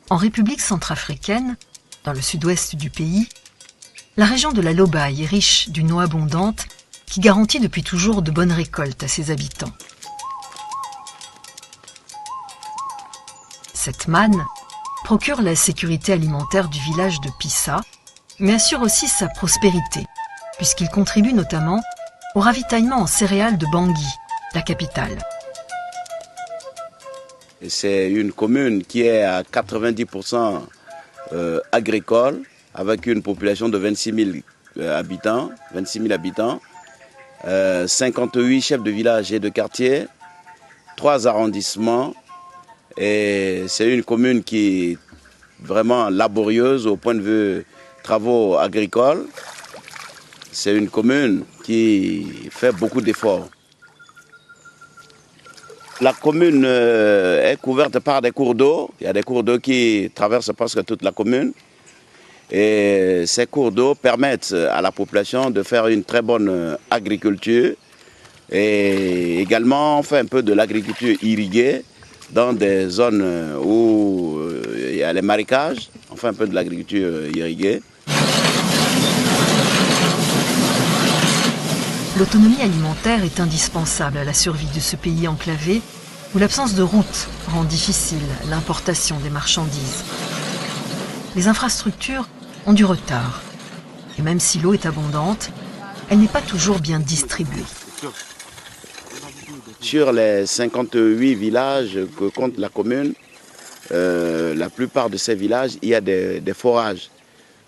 En République centrafricaine, dans le sud-ouest du pays, la région de la Lobaye est riche d'une eau abondante qui garantit depuis toujours de bonnes récoltes à ses habitants. Cette manne procure la sécurité alimentaire du village de Pissa, mais assure aussi sa prospérité, puisqu'il contribue notamment au ravitaillement en céréales de Bangui, la capitale. C'est une commune qui est à 90% agricole, avec une population de 26 000 habitants, 58 chefs de village et de quartier, 3 arrondissements. Et c'est une commune qui est vraiment laborieuse au point de vue travaux agricoles. C'est une commune qui fait beaucoup d'efforts. La commune est couverte par des cours d'eau. Il y a des cours d'eau qui traversent presque toute la commune. Et ces cours d'eau permettent à la population de faire une très bonne agriculture. Et également, on fait un peu de l'agriculture irriguée dans des zones où il y a les marécages. On fait un peu de l'agriculture irriguée. L'autonomie alimentaire est indispensable à la survie de ce pays enclavé où l'absence de route rend difficile l'importation des marchandises. Les infrastructures ont du retard. Et même si l'eau est abondante, elle n'est pas toujours bien distribuée. Sur les 58 villages que compte la commune, la plupart de ces villages, il y a des forages.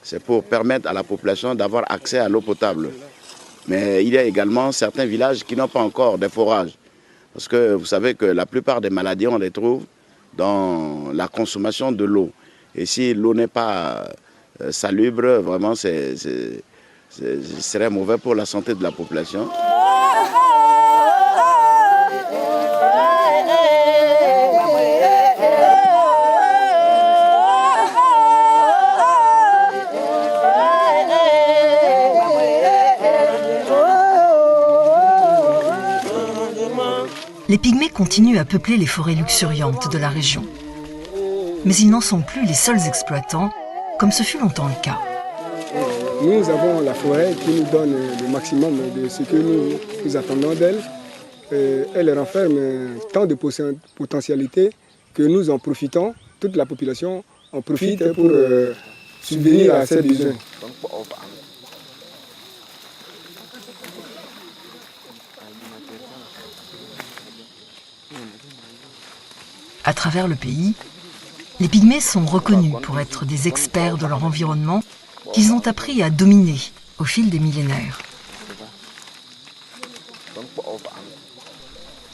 C'est pour permettre à la population d'avoir accès à l'eau potable. Mais il y a également certains villages qui n'ont pas encore de forages. Parce que vous savez que la plupart des maladies, on les trouve dans la consommation de l'eau. Et si l'eau n'est pas salubre, vraiment, ce serait mauvais pour la santé de la population. Les Pygmées continuent à peupler les forêts luxuriantes de la région. Mais ils n'en sont plus les seuls exploitants, comme ce fut longtemps le cas. Nous avons la forêt qui nous donne le maximum de ce que nous attendons d'elle. Elle renferme tant de potentialités que nous en profitons, toute la population en profite pour subvenir à ses besoins. À travers le pays, les Pygmées sont reconnus pour être des experts de leur environnement qu'ils ont appris à dominer au fil des millénaires.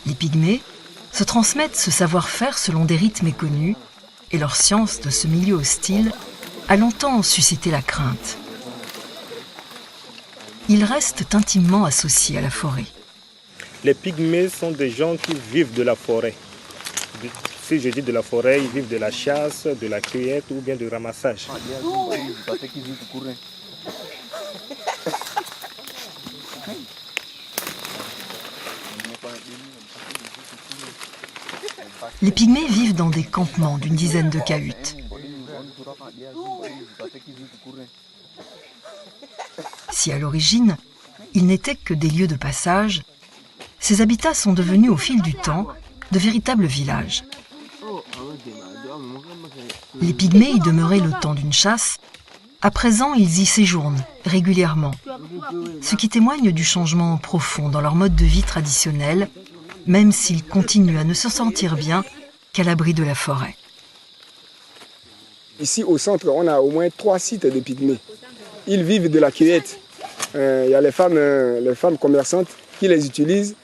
Les Pygmées se transmettent ce savoir-faire selon des rites méconnus et leur science de ce milieu hostile a longtemps suscité la crainte. Ils restent intimement associés à la forêt. Les Pygmées sont des gens qui vivent de la forêt. Si je dis de la forêt, ils vivent de la chasse, de la cueillette ou bien du ramassage. Les Pygmées vivent dans des campements d'une dizaine de cahutes. Si à l'origine, ils n'étaient que des lieux de passage, ces habitats sont devenus au fil du temps de véritables villages. Les Pygmées y demeuraient le temps d'une chasse. À présent, ils y séjournent régulièrement, ce qui témoigne du changement profond dans leur mode de vie traditionnel, même s'ils continuent à ne se sentir bien qu'à l'abri de la forêt. Ici au centre, on a au moins 3 sites de Pygmées. Ils vivent de la cueillette. Il y a les femmes commerçantes qui les utilisent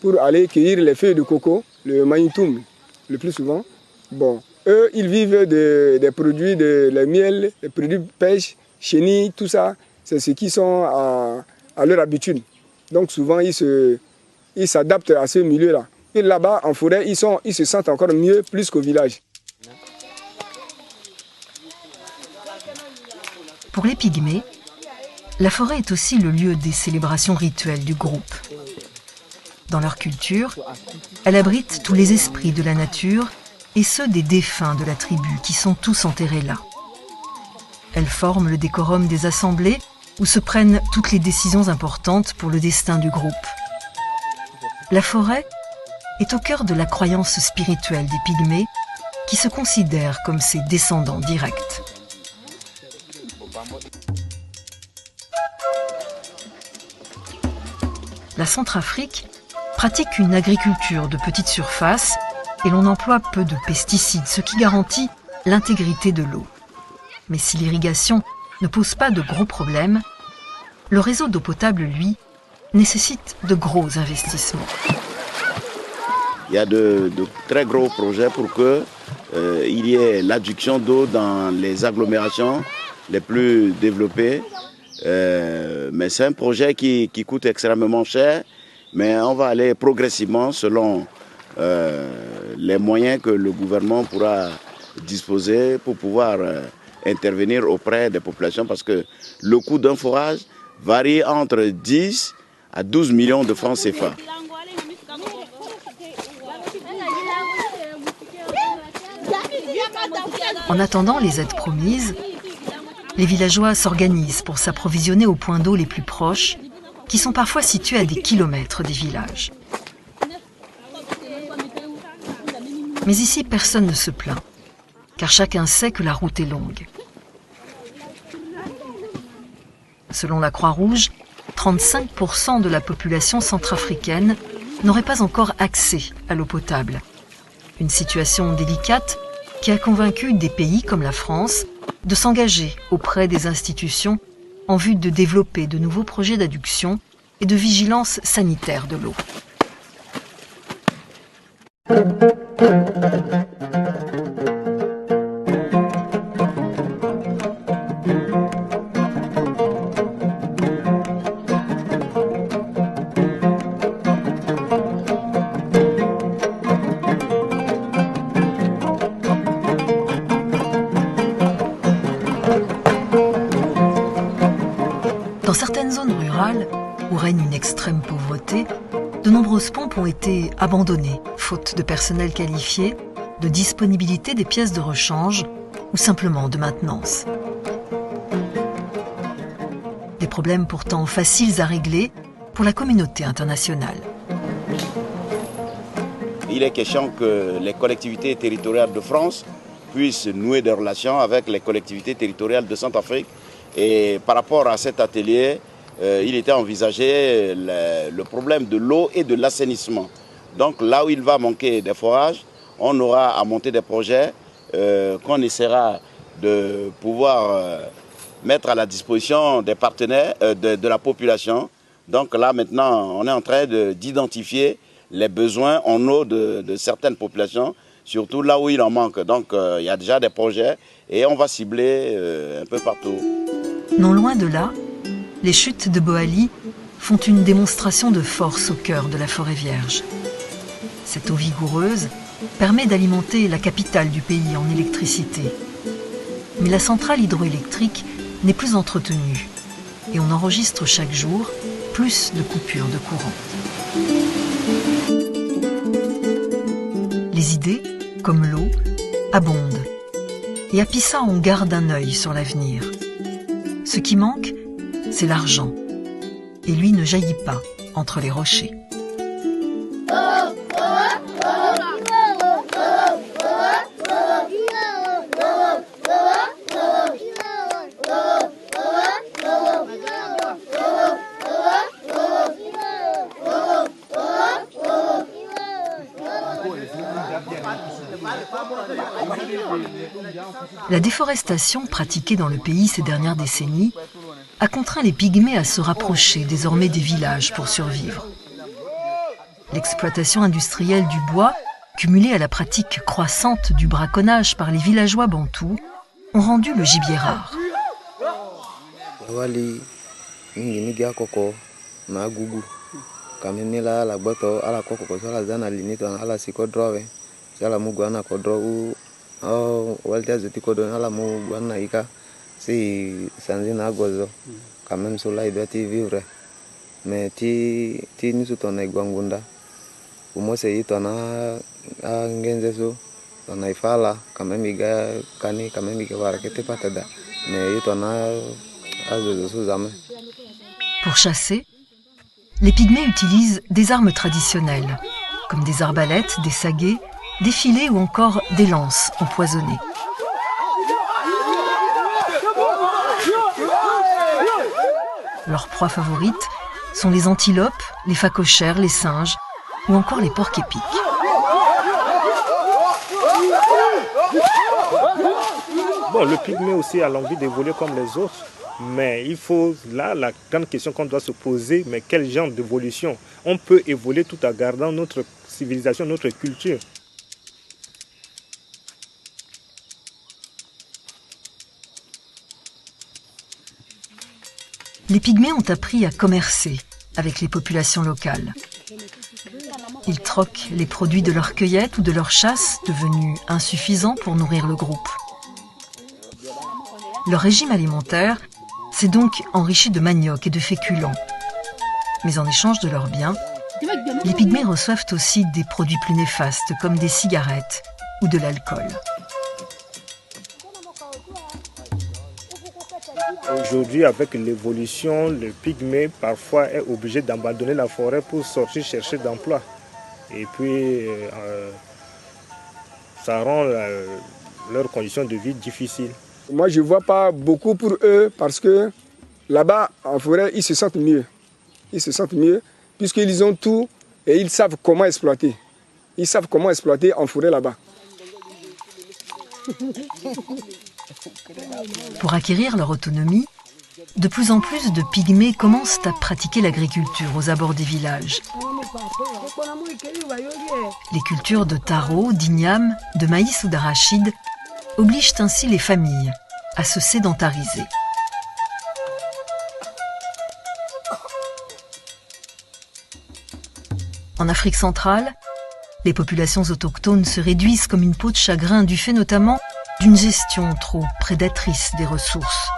pour aller cueillir les feuilles de coco, le magnétum le plus souvent. Bon, eux, ils vivent des produits, le miel, les produits de pêche, chenilles, tout ça. C'est ce qui sont à leur habitude. Donc souvent, ils s'adaptent à ce milieu-là. Et là-bas, en forêt, ils se sentent encore mieux, plus qu'au village. Pour les Pygmées, la forêt est aussi le lieu des célébrations rituelles du groupe. Dans leur culture, elle abrite tous les esprits de la nature et ceux des défunts de la tribu qui sont tous enterrés là. Elles forment le décorum des assemblées où se prennent toutes les décisions importantes pour le destin du groupe. La forêt est au cœur de la croyance spirituelle des Pygmées qui se considèrent comme ses descendants directs. La Centrafrique pratique une agriculture de petite surface et l'on emploie peu de pesticides, ce qui garantit l'intégrité de l'eau. Mais si l'irrigation ne pose pas de gros problèmes, le réseau d'eau potable, lui, nécessite de gros investissements. Il y a de très gros projets pour qu'il y ait l'adduction d'eau dans les agglomérations les plus développées. Mais c'est un projet qui coûte extrêmement cher, mais on va aller progressivement selon les moyens que le gouvernement pourra disposer pour pouvoir intervenir auprès des populations, parce que le coût d'un forage varie entre 10 à 12 millions de francs CFA. En attendant les aides promises, les villageois s'organisent pour s'approvisionner aux points d'eau les plus proches, qui sont parfois situés à des kilomètres des villages. Mais ici, personne ne se plaint, car chacun sait que la route est longue. Selon la Croix-Rouge, 35% de la population centrafricaine n'aurait pas encore accès à l'eau potable. Une situation délicate qui a convaincu des pays comme la France de s'engager auprès des institutions en vue de développer de nouveaux projets d'adduction et de vigilance sanitaire de l'eau. Dans certaines zones rurales, où règne une extrême pauvreté, de nombreuses pompes ont été abandonnées, faute de personnel qualifié, de disponibilité des pièces de rechange ou simplement de maintenance. Des problèmes pourtant faciles à régler pour la communauté internationale. Il est question que les collectivités territoriales de France puissent nouer des relations avec les collectivités territoriales de Centrafrique. Et par rapport à cet atelier, il était envisagé le problème de l'eau et de l'assainissement. Donc là où il va manquer des forages, on aura à monter des projets qu'on essaiera de pouvoir mettre à la disposition des partenaires de la population. Donc là maintenant, on est en train d'identifier les besoins en eau de certaines populations, surtout là où il en manque. Donc il y a déjà des projets et on va cibler un peu partout. Non loin de là, les chutes de Boali font une démonstration de force au cœur de la forêt vierge. Cette eau vigoureuse permet d'alimenter la capitale du pays en électricité. Mais la centrale hydroélectrique n'est plus entretenue et on enregistre chaque jour plus de coupures de courant. Les idées, comme l'eau, abondent. Et à Pissa, on garde un œil sur l'avenir. Ce qui manque, c'est l'argent. Et lui ne jaillit pas entre les rochers. La déforestation pratiquée dans le pays ces dernières décennies a contraint les Pygmées à se rapprocher désormais des villages pour survivre. L'exploitation industrielle du bois, cumulée à la pratique croissante du braconnage par les villageois bantous, ont rendu le gibier rare. Si sanzina gozo quand même cela il doit y vivre mais ti ni sutona igwangunda umose itona ngenzeso tunaifala kama miga kani kama miga warakete patada mais tuna azuzuzame. Pour chasser, les pygmées utilisent des armes traditionnelles, comme des arbalètes, des saguets, des filets ou encore des lances empoisonnées. Leurs proies favorites sont les antilopes, les phacochères, les singes ou encore les porcs-épics. Bon, le pygmée aussi a l'envie d'évoluer comme les autres, mais il faut, là, la grande question qu'on doit se poser, mais quel genre d'évolution? On peut évoluer tout en gardant notre civilisation, notre culture. Les pygmées ont appris à commercer avec les populations locales. Ils troquent les produits de leur cueillette ou de leur chasse, devenus insuffisants pour nourrir le groupe. Leur régime alimentaire s'est donc enrichi de manioc et de féculents. Mais en échange de leurs biens, les pygmées reçoivent aussi des produits plus néfastes comme des cigarettes ou de l'alcool. Aujourd'hui, avec l'évolution, le pygmée parfois est obligé d'abandonner la forêt pour sortir chercher d'emploi. Et puis, ça rend leurs conditions de vie difficiles. Moi, je ne vois pas beaucoup pour eux parce que là-bas, en forêt, ils se sentent mieux. Ils se sentent mieux puisqu'ils ont tout et ils savent comment exploiter. Ils savent comment exploiter en forêt là-bas. Pour acquérir leur autonomie, de plus en plus de pygmées commencent à pratiquer l'agriculture aux abords des villages. Les cultures de taro, d'igname, de maïs ou d'arachide obligent ainsi les familles à se sédentariser. En Afrique centrale, les populations autochtones se réduisent comme une peau de chagrin du fait notamment d'une gestion trop prédatrice des ressources.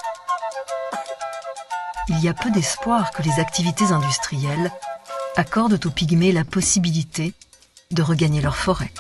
Il y a peu d'espoir que les activités industrielles accordent aux pygmées la possibilité de regagner leur forêt.